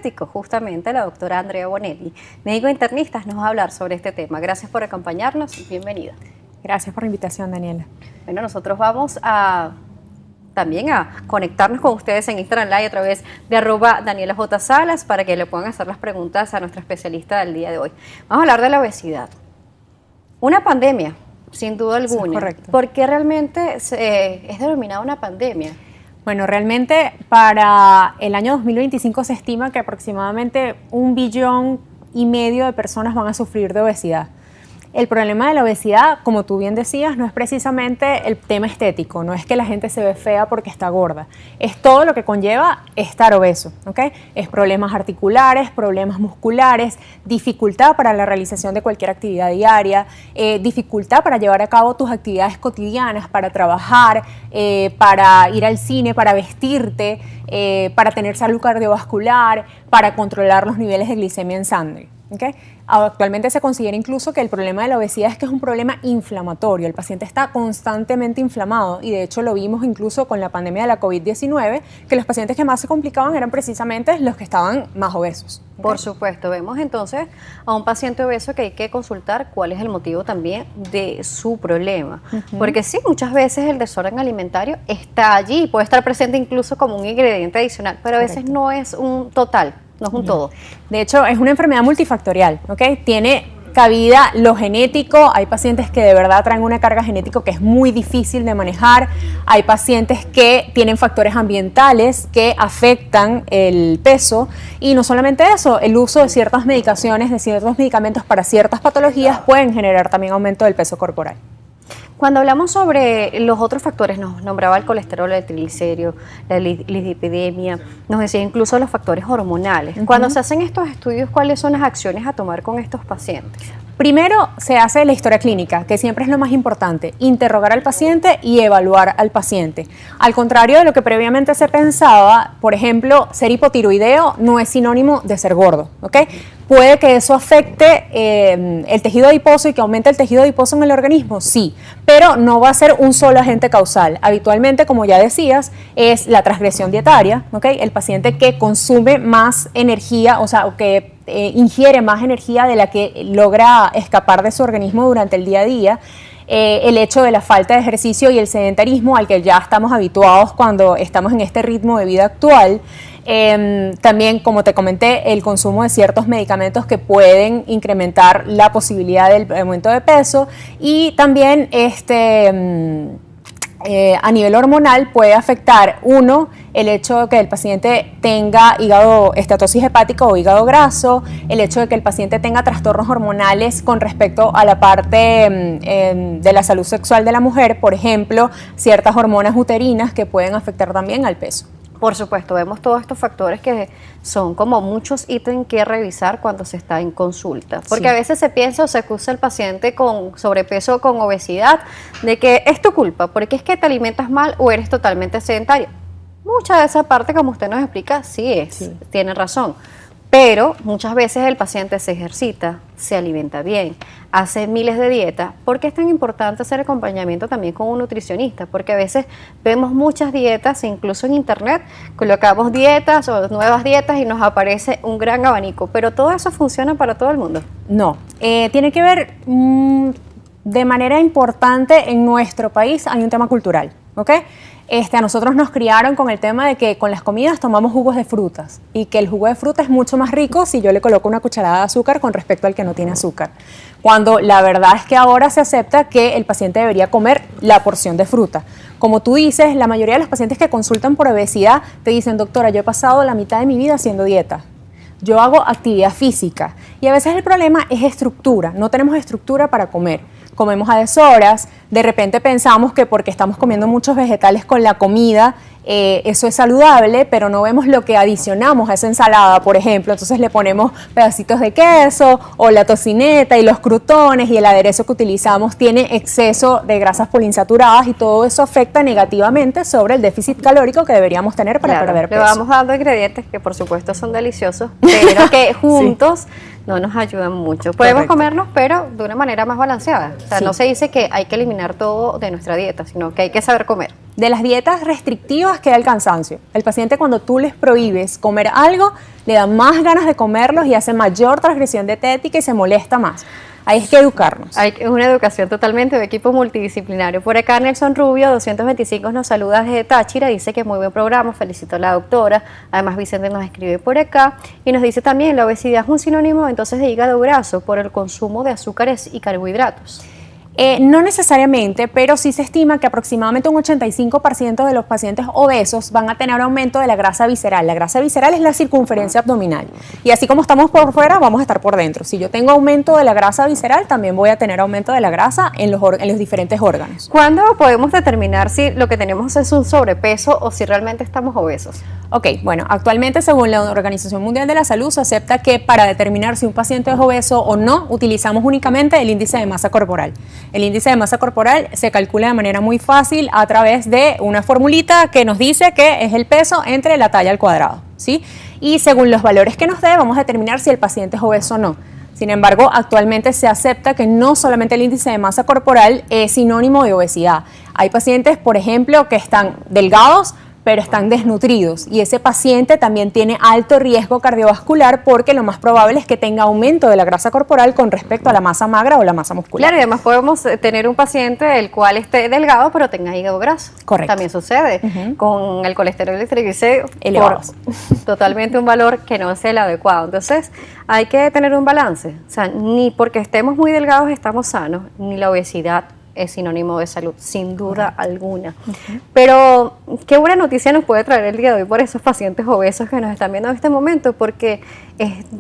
quiropráctico, justamente la doctora Andrea Bonelli, médico internista, nos va a hablar sobre este tema. Gracias por acompañarnos y bienvenida. Gracias por la invitación, Daniela. Bueno, nosotros vamos también a conectarnos con ustedes en Instagram Live a través de @DanielaJSalas para que le puedan hacer las preguntas a nuestra especialista del día de hoy. Vamos a hablar de la obesidad. Una pandemia, sin duda alguna. Sí, correcto. ¿Por qué realmente es denominada una pandemia? Bueno, realmente para el año 2025 se estima que aproximadamente 1,5 billones de personas van a sufrir de obesidad. El problema de la obesidad, como tú bien decías, no es precisamente el tema estético, no es que la gente se ve fea porque está gorda, es todo lo que conlleva estar obeso, ¿ok? Es problemas articulares, problemas musculares, dificultad para la realización de cualquier actividad diaria, dificultad para llevar a cabo tus actividades cotidianas, para trabajar, para ir al cine, para vestirte, para tener salud cardiovascular, para controlar los niveles de glicemia en sangre. ¿Okay? Actualmente se considera incluso que el problema de la obesidad es que es un problema inflamatorio. El paciente está constantemente inflamado y de hecho lo vimos incluso con la pandemia de la COVID-19, que los pacientes que más se complicaban eran precisamente los que estaban más obesos. ¿Okay? Por supuesto, vemos entonces a un paciente obeso que hay que consultar cuál es el motivo también de su problema. Porque sí, muchas veces el desorden alimentario está allí, puede estar presente incluso como un ingrediente adicional, pero a veces no es un total. No es un todo. De hecho, es una enfermedad multifactorial, ¿ok? Tiene cabida lo genético, hay pacientes que de verdad traen una carga genética que es muy difícil de manejar, hay pacientes que tienen factores ambientales que afectan el peso y no solamente eso, el uso de ciertas medicaciones, de ciertos medicamentos para ciertas patologías pueden generar también aumento del peso corporal. Cuando hablamos sobre los otros factores, nos nombraba el colesterol, el triglicérido, la lipidemia, nos decía incluso los factores hormonales. Cuando se hacen estos estudios, ¿cuáles son las acciones a tomar con estos pacientes? Primero se hace la historia clínica, que siempre es lo más importante, interrogar al paciente y evaluar al paciente. Al contrario de lo que previamente se pensaba, por ejemplo, ser hipotiroideo no es sinónimo de ser gordo, ¿ok? ¿Puede que eso afecte el tejido adiposo y que aumente el tejido adiposo en el organismo? Sí, pero no va a ser un solo agente causal. Habitualmente, como ya decías, es la transgresión dietaria, ¿ok? El paciente que consume más energía, o sea, que ingiere más energía de la que logra escapar de su organismo durante el día a día. El hecho de la falta de ejercicio y el sedentarismo al que ya estamos habituados cuando estamos en este ritmo de vida actual. También, como te comenté, el consumo de ciertos medicamentos que pueden incrementar la posibilidad del aumento de peso y también a nivel hormonal puede afectar, el hecho de que el paciente tenga estatosis hepática o hígado graso, el hecho de que el paciente tenga trastornos hormonales con respecto a la parte de la salud sexual de la mujer, por ejemplo, ciertas hormonas uterinas que pueden afectar también al peso. Por supuesto, vemos todos estos factores que son como muchos ítems que revisar cuando se está en consulta. Porque a veces se piensa o se acusa al paciente con sobrepeso o con obesidad de que es tu culpa, porque es que te alimentas mal o eres totalmente sedentario. Mucha de esa parte, como usted nos explica, tiene razón. Pero muchas veces el paciente se ejercita, se alimenta bien, hace miles de dietas. ¿Por qué es tan importante hacer acompañamiento también con un nutricionista? Porque a veces vemos muchas dietas, incluso en internet, colocamos dietas o nuevas dietas y nos aparece un gran abanico. ¿Pero todo eso funciona para todo el mundo? No, tiene que ver de manera importante en nuestro país, hay un tema cultural, ¿ok? A nosotros nos criaron con el tema de que con las comidas tomamos jugos de frutas y que el jugo de fruta es mucho más rico si yo le coloco una cucharada de azúcar con respecto al que no tiene azúcar. Cuando la verdad es que ahora se acepta que el paciente debería comer la porción de fruta. Como tú dices, la mayoría de los pacientes que consultan por obesidad te dicen, doctora, yo he pasado la mitad de mi vida haciendo dieta. Yo hago actividad física y a veces el problema es estructura, no tenemos estructura para comer. Comemos a deshoras, de repente pensamos que porque estamos comiendo muchos vegetales con la comida, eso es saludable, pero no vemos lo que adicionamos a esa ensalada, por ejemplo. Entonces le ponemos pedacitos de queso o la tocineta y los crutones y el aderezo que utilizamos tiene exceso de grasas poliinsaturadas y todo eso afecta negativamente sobre el déficit calórico que deberíamos tener para perder peso. Le vamos dando ingredientes que por supuesto son deliciosos, pero que juntos no nos ayudan mucho. Podemos comernos, pero de una manera más balanceada. O sea, no se dice que hay que eliminar todo de nuestra dieta, sino que hay que saber comer. De las dietas restrictivas queda el cansancio. El paciente, cuando tú les prohíbes comer algo, le da más ganas de comerlos y hace mayor transgresión dietética y se molesta más. Hay que educarnos. Hay una educación totalmente de equipo multidisciplinario. Por acá Nelson Rubio, 225, nos saluda desde Táchira, dice que muy buen programa, felicito a la doctora. Además Vicente nos escribe por acá y nos dice también la obesidad es un sinónimo entonces de hígado graso por el consumo de azúcares y carbohidratos. No necesariamente, pero sí se estima que aproximadamente un 85% de los pacientes obesos van a tener aumento de la grasa visceral. La grasa visceral es la circunferencia abdominal. Y así como estamos por fuera, vamos a estar por dentro. Si yo tengo aumento de la grasa visceral, también voy a tener aumento de la grasa en los diferentes órganos. ¿Cuándo podemos determinar si lo que tenemos es un sobrepeso o si realmente estamos obesos? Ok, bueno, actualmente según la Organización Mundial de la Salud se acepta que para determinar si un paciente es obeso o no, utilizamos únicamente el índice de masa corporal. El índice de masa corporal se calcula de manera muy fácil a través de una formulita que nos dice que es el peso entre la talla al cuadrado, ¿sí? Y según los valores que nos dé, vamos a determinar si el paciente es obeso o no. Sin embargo, actualmente se acepta que no solamente el índice de masa corporal es sinónimo de obesidad. Hay pacientes, por ejemplo, que están delgados, pero están desnutridos y ese paciente también tiene alto riesgo cardiovascular porque lo más probable es que tenga aumento de la grasa corporal con respecto a la masa magra o la masa muscular. Claro, y además podemos tener un paciente el cual esté delgado pero tenga hígado graso. Correcto. También sucede con el colesterol y el triglicéridos elevados. Totalmente un valor que no es el adecuado. Entonces hay que tener un balance. O sea, ni porque estemos muy delgados estamos sanos, ni la obesidad es sinónimo de salud, sin duda alguna. Pero qué buena noticia nos puede traer el día de hoy por esos pacientes obesos que nos están viendo en este momento, porque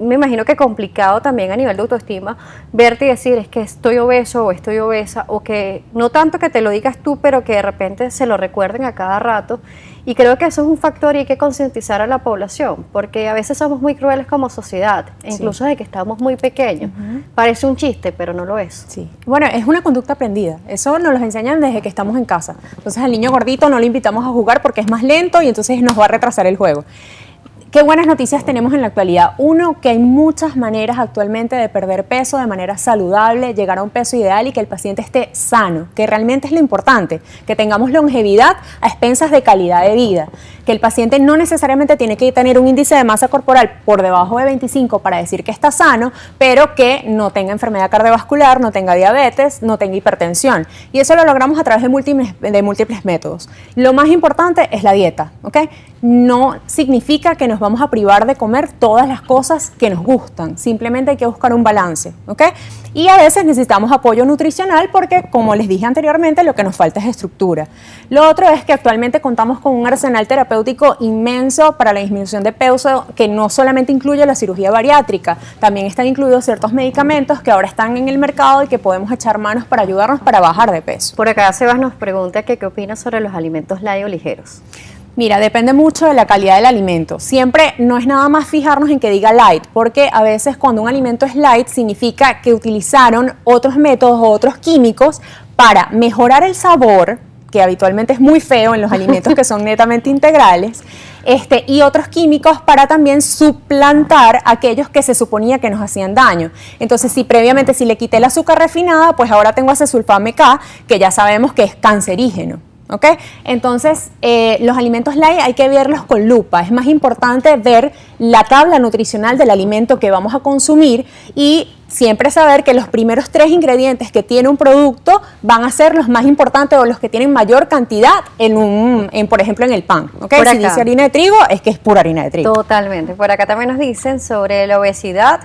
me imagino que complicado también a nivel de autoestima verte y decir es que estoy obeso o estoy obesa, o que no tanto que te lo digas tú, pero que de repente se lo recuerden a cada rato. Y creo que eso es un factor y hay que concientizar a la población, porque a veces somos muy crueles como sociedad, incluso desde que estamos muy pequeños. Parece un chiste, pero no lo es. Sí. Bueno, es una conducta aprendida. Eso nos lo enseñan desde que estamos en casa. Entonces al niño gordito no le invitamos a jugar porque es más lento y entonces nos va a retrasar el juego. ¿Qué buenas noticias tenemos en la actualidad? Uno, que hay muchas maneras actualmente de perder peso de manera saludable, llegar a un peso ideal y que el paciente esté sano, que realmente es lo importante, que tengamos longevidad a expensas de calidad de vida, que el paciente no necesariamente tiene que tener un índice de masa corporal por debajo de 25 para decir que está sano, pero que no tenga enfermedad cardiovascular, no tenga diabetes, no tenga hipertensión. Y eso lo logramos a través de múltiples métodos. Lo más importante es la dieta, ¿ok? No significa que nos vamos a privar de comer todas las cosas que nos gustan, simplemente hay que buscar un balance, ¿ok? Y a veces necesitamos apoyo nutricional porque, como les dije anteriormente, lo que nos falta es estructura. Lo otro es que actualmente contamos con un arsenal terapéutico inmenso para la disminución de peso que no solamente incluye la cirugía bariátrica, también están incluidos ciertos medicamentos que ahora están en el mercado y que podemos echar manos para ayudarnos para bajar de peso. Por acá Sebas nos pregunta que qué opinas sobre los alimentos light o ligeros. Mira, depende mucho de la calidad del alimento. Siempre no es nada más fijarnos en que diga light, porque a veces cuando un alimento es light significa que utilizaron otros métodos o otros químicos para mejorar el sabor, que habitualmente es muy feo en los alimentos que son netamente integrales, y otros químicos para también suplantar aquellos que se suponía que nos hacían daño. Entonces, si previamente le quité el azúcar refinada, pues ahora tengo acesulfame K, que ya sabemos que es cancerígeno. ¿Ok? Entonces, los alimentos light hay que verlos con lupa. Es más importante ver la tabla nutricional del alimento que vamos a consumir y siempre saber que los primeros 3 ingredientes que tiene un producto van a ser los más importantes o los que tienen mayor cantidad por ejemplo, en el pan. ¿Okay? Si dice harina de trigo, es que es pura harina de trigo. Totalmente. Por acá también nos dicen sobre la obesidad.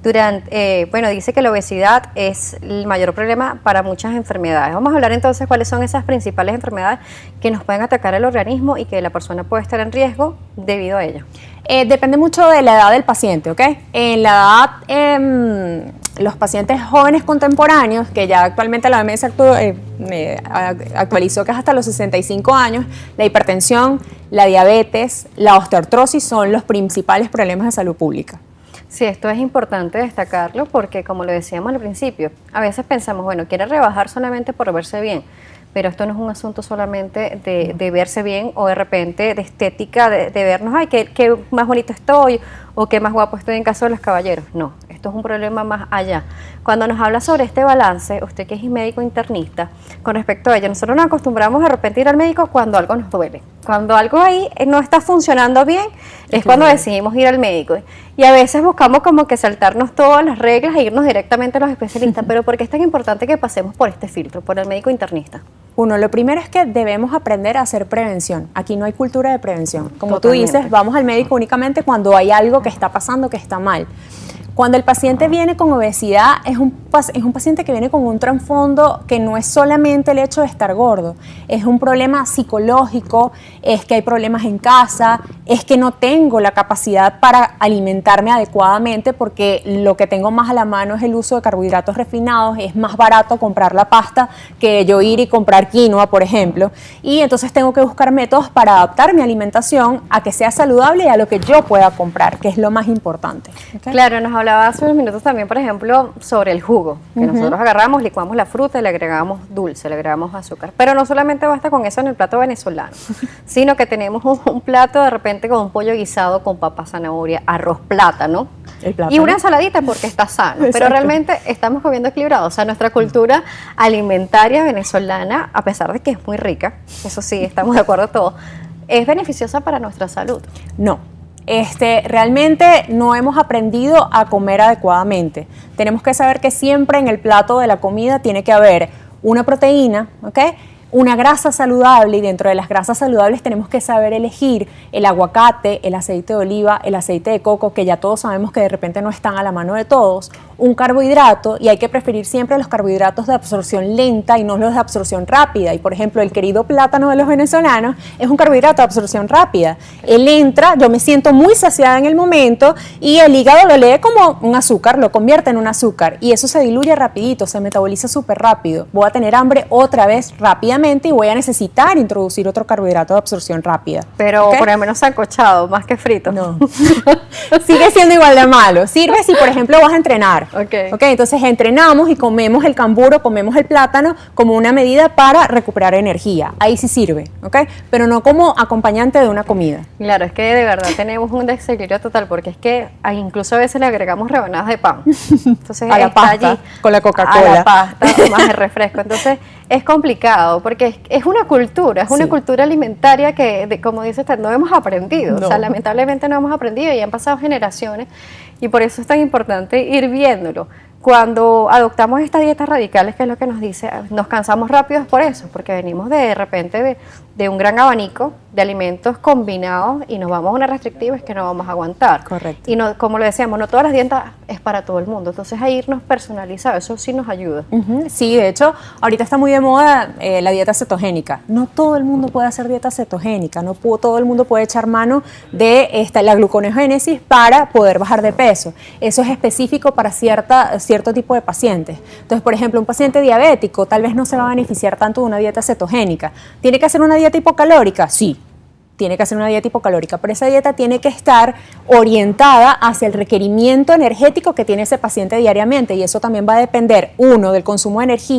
Dice que la obesidad es el mayor problema para muchas enfermedades. Vamos a hablar entonces cuáles son esas principales enfermedades que nos pueden atacar el organismo y que la persona puede estar en riesgo debido a ello. Depende mucho de la edad del paciente, ¿ok? En la edad, los pacientes jóvenes contemporáneos, que ya actualmente la OMS actualizó que es hasta los 65 años, la hipertensión, la diabetes, la osteoartrosis son los principales problemas de salud pública. Sí, esto es importante destacarlo porque, como lo decíamos al principio, a veces pensamos, bueno, quiere rebajar solamente por verse bien, pero esto no es un asunto solamente de verse bien o de repente de estética, de vernos, ay, qué más bonito estoy o qué más guapo estoy en caso de los caballeros. No, esto esto es un problema más allá. Cuando nos habla sobre este balance, usted que es médico internista, con respecto a ello, nosotros nos acostumbramos de repente a ir al médico cuando algo nos duele. Cuando algo ahí no está funcionando bien, es cuando decidimos ir al médico. Y a veces buscamos como que saltarnos todas las reglas e irnos directamente a los especialistas. Pero ¿por qué es tan importante que pasemos por este filtro, por el médico internista? Uno, lo primero es que debemos aprender a hacer prevención. Aquí no hay cultura de prevención. Como Totalmente. tú dices, vamos al médico únicamente cuando hay algo que está pasando, que está mal. Cuando el paciente viene con obesidad, es un paciente que viene con un trasfondo que no es solamente el hecho de estar gordo, es un problema psicológico, es que hay problemas en casa, es que no tengo la capacidad para alimentarme adecuadamente porque lo que tengo más a la mano es el uso de carbohidratos refinados, es más barato comprar la pasta que yo ir y comprar quinoa, por ejemplo, y entonces tengo que buscar métodos para adaptar mi alimentación a que sea saludable y a lo que yo pueda comprar, que es lo más importante. ¿Okay? Claro, nos hablaba hace unos minutos también, por ejemplo, sobre el jugo, que nosotros agarramos, licuamos la fruta y le agregamos dulce, le agregamos azúcar. Pero no solamente basta con eso en el plato venezolano, sino que tenemos un plato de repente con un pollo guisado con papa, zanahoria, arroz, plátano. Y una ensaladita porque está sano. Exacto. Pero realmente estamos comiendo equilibrado. O sea, nuestra cultura alimentaria venezolana, a pesar de que es muy rica, eso sí, estamos de acuerdo todos, es beneficiosa para nuestra salud. No. Realmente no hemos aprendido a comer adecuadamente. Tenemos que saber que siempre en el plato de la comida tiene que haber una proteína, ¿ok?, una grasa saludable, y dentro de las grasas saludables tenemos que saber elegir el aguacate, el aceite de oliva, el aceite de coco, que ya todos sabemos que de repente no están a la mano de todos, un carbohidrato, y hay que preferir siempre los carbohidratos de absorción lenta y no los de absorción rápida. Y por ejemplo, el querido plátano de los venezolanos es un carbohidrato de absorción rápida. Él entra, yo me siento muy saciada en el momento y el hígado lo lee como un azúcar, lo convierte en un azúcar y eso se diluye rapidito, se metaboliza súper rápido. Voy a tener hambre otra vez rápidamente y voy a necesitar introducir otro carbohidrato de absorción rápida. Pero ¿okay? Por lo menos sancochado, más que frito. No. Sigue siendo igual de malo. Sirve si, por ejemplo, vas a entrenar. Okay. Entonces entrenamos y comemos el cambur, comemos el plátano como una medida para recuperar energía. Ahí sí sirve, pero no como acompañante de una comida. Claro, es que de verdad tenemos un desequilibrio total, porque es que incluso a veces le agregamos rebanadas de pan. Entonces a la pasta, allí, con la Coca-Cola. A la pasta, más el refresco. Entonces es complicado, porque es una cultura, es una cultura alimentaria que, como dice usted, no hemos aprendido. No. O sea, lamentablemente no hemos aprendido y han pasado generaciones, y por eso es tan importante ir viéndolo. Cuando adoptamos estas dietas radicales, que es lo que nos dice, nos cansamos rápido por eso, porque venimos de repente de un gran abanico de alimentos combinados y nos vamos a una restrictiva, es que no vamos a aguantar. Correcto. Y no, como lo decíamos, no todas las dietas es para todo el mundo, entonces a irnos personalizados, eso sí nos ayuda. Sí, de hecho, ahorita está muy de moda la dieta cetogénica. No todo el mundo puede hacer dieta cetogénica, todo el mundo puede echar mano de la gluconeogénesis para poder bajar de peso. Eso es específico para cierto tipo de pacientes. Entonces, por ejemplo, un paciente diabético tal vez no se va a beneficiar tanto de una dieta cetogénica. ¿Tiene que hacer una dieta hipocalórica? Sí, tiene que hacer una dieta hipocalórica, pero esa dieta tiene que estar orientada hacia el requerimiento energético que tiene ese paciente diariamente, y eso también va a depender, uno, del consumo de energía,